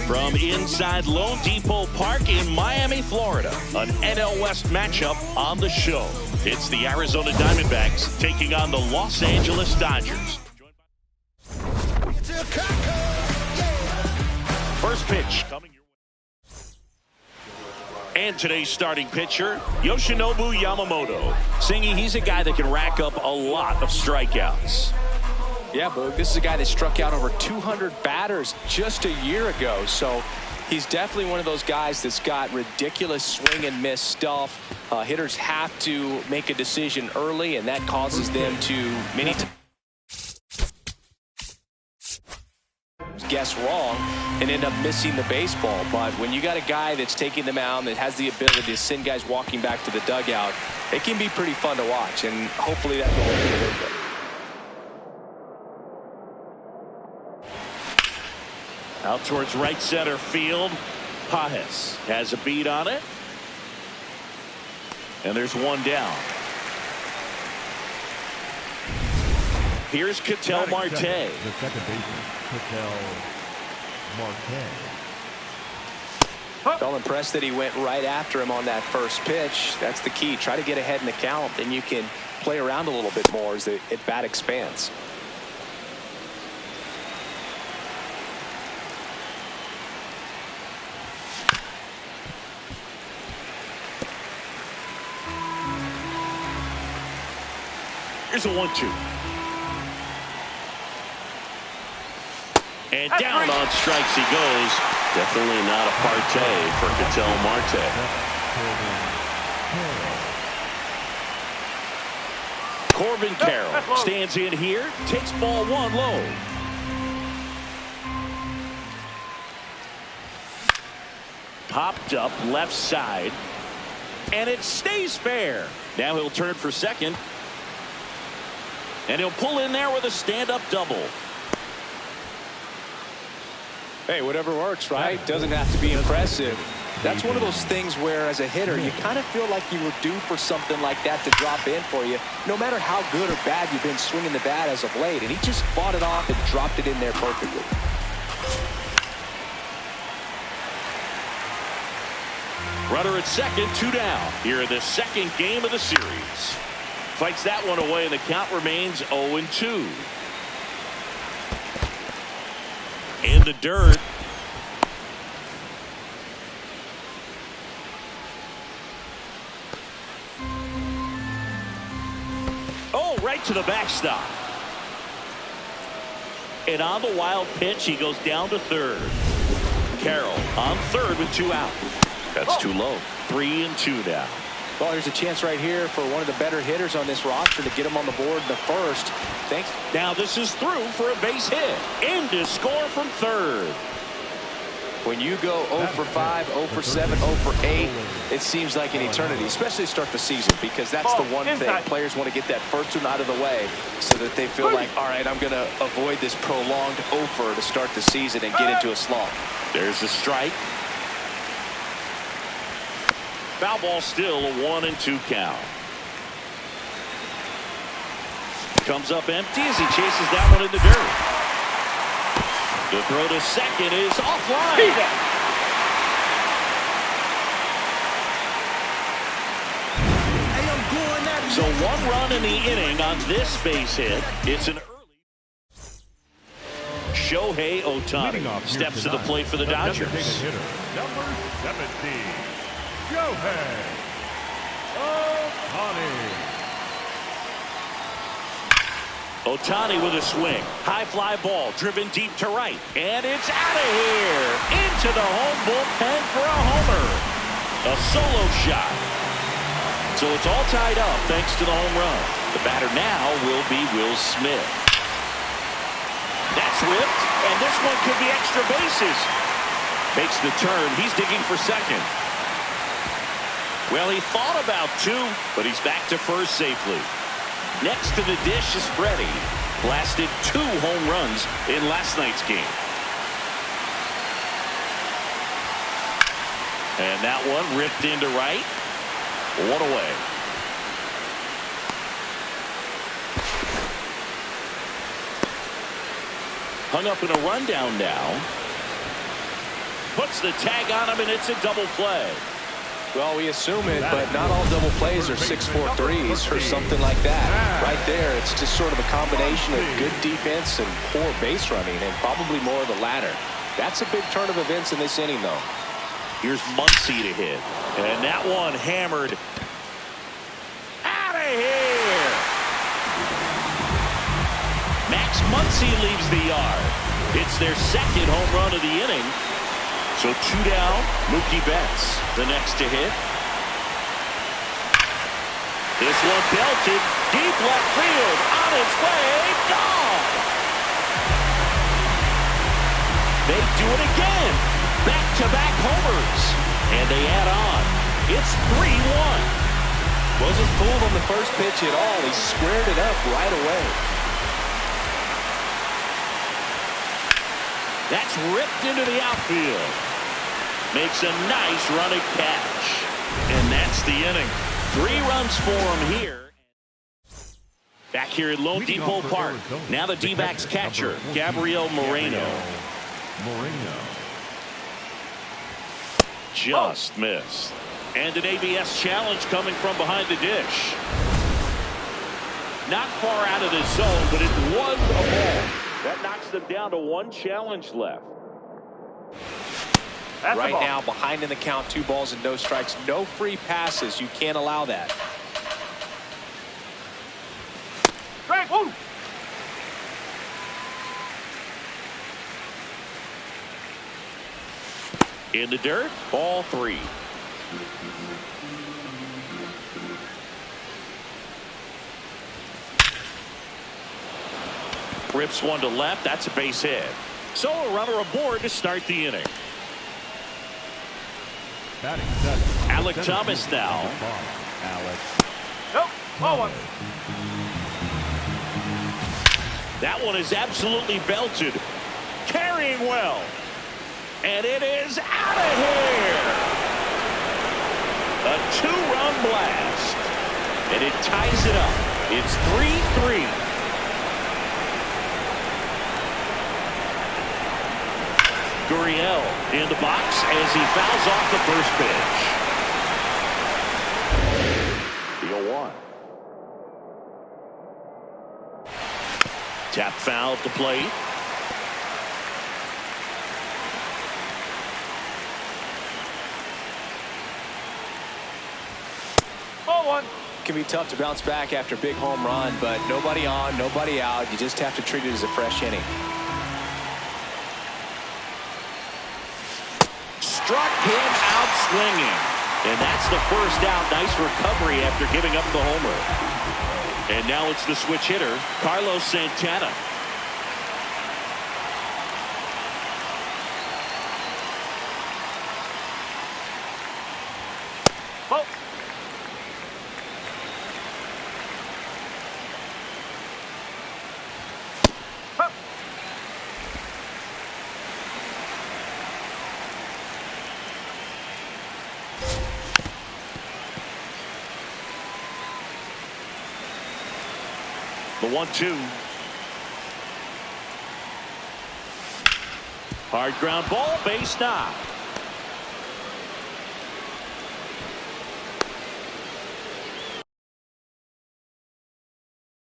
From inside Lone Depot Park in Miami, Florida, an NL West matchup on the show. It's the Arizona Diamondbacks taking on the Los Angeles Dodgers. First pitch coming your way. And today's starting pitcher, Yoshinobu Yamamoto. Singy, he's a guy that can rack up a lot of strikeouts. Yeah, Boog, this is a guy that struck out over 200 batters just a year ago. So he's definitely one of those guys that's got ridiculous swing and miss stuff. Hitters have to make a decision early, and that causes them to many times guess wrong and end up missing the baseball. But when you got a guy that's taking the mound that has the ability to send guys walking back to the dugout, it can be pretty fun to watch, and hopefully that will work a little bit. Out towards right center field. Pajes has a beat on it. And there's one down. Here's Ketel Marte. The second baseman, Ketel Marte. Felt impressed that he went right after him on that first pitch. That's the key. Try to get ahead in the count, then you can play around a little bit more as the at-bat expands. Here's a 1-2. And down on strikes he goes. Definitely not a partay for Ketel Marte. Corbin Carroll stands in here, takes ball one low. Popped up left side. And it stays fair. Now he'll turn for second. And he'll pull in there with a stand-up double. Hey, whatever works, right? Doesn't have to be impressive. That's one of those things where, as a hitter, you kind of feel like you were due for something like that to drop in for you, no matter how good or bad you've been swinging the bat as of late. And he just fought it off and dropped it in there perfectly. Runner at second, 2 down. Here in the second game of the series. Fights that one away, and the count remains 0-2. In the dirt. Oh, right to the backstop. And on the wild pitch, he goes down to third. Carroll on third with 2 out. That's too low. 3-2 now. Well, here's a chance right here for one of the better hitters on this roster to get him on the board in the first. Thanks. Now this is through for a base hit. In to score from third. When you go 0 for 5, 0 for 7, 0 for 8, it seems like an eternity, especially to start the season, because that's the one thing. Players want to get that first one out of the way so that they feel like, all right, I'm going to avoid this prolonged 0 for to start the season and get into a slump. There's a strike. Foul ball still, a 1-2 count. Comes up empty as he chases that one in the dirt. The throw to second is offline. So 1 run in the inning on this base hit. It's an early. Shohei Ohtani steps to the plate for the Dodgers. Number 17. Shohei Ohtani. Ohtani with a swing. High fly ball driven deep to right. And it's out of here. Into the home bullpen for a homer. A solo shot. So it's all tied up thanks to the home run. The batter now will be Will Smith. That's ripped. And this one could be extra bases. Makes the turn. He's digging for second. Well, he thought about 2, but he's back to first safely. Next to the dish is Freddie. Blasted 2 home runs in last night's game. And that one ripped into right. 1 away. Hung up in a rundown now. Puts the tag on him, and it's a double play. Well, we assume it, but not all double plays are 6-4 threes or something like that. Right there, it's just sort of a combination of good defense and poor base running, and probably more of the latter. That's a big turn of events in this inning, though. Here's Muncy to hit, and that one hammered out of here. Max Muncy leaves the yard. It's their second home run of the inning. So 2 down, Mookie Betts, the next to hit. This one belted, deep left field, on its way, gone! They do it again, back-to-back homers, and they add on. It's 3-1. Wasn't fooled on the first pitch at all. He squared it up right away. That's ripped into the outfield. Makes a nice running catch. And that's the inning. 3 runs for him here. Back here at Lone Depot Park. Now the D-backs catcher, Gabriel Moreno. Just missed. And an ABS challenge coming from behind the dish. Not far out of the zone, but it was a ball. That knocks them down to 1 challenge left. Right now, behind in the count, 2 balls and no strikes. No free passes. You can't allow that. Strike 1. In the dirt, ball 3. Rips one to left. That's a base hit. So a runner aboard to start the inning. Alec Thomas now. Nope. Ball 1. That one is absolutely belted. Carrying well. And it is out of here. A 2-run blast. And it ties it up. It's 3-3. Gurriel in the box as he fouls off the first pitch. The 0-1. Tap foul at the plate. Ball 1. Can be tough to bounce back after a big home run, but nobody on, nobody out. You just have to treat it as a fresh inning. Struck him out swinging. And that's the first out. Nice recovery after giving up the homer. And now it's the switch hitter, Carlos Santana. Ball. The 1-2. Hard ground ball, base knock.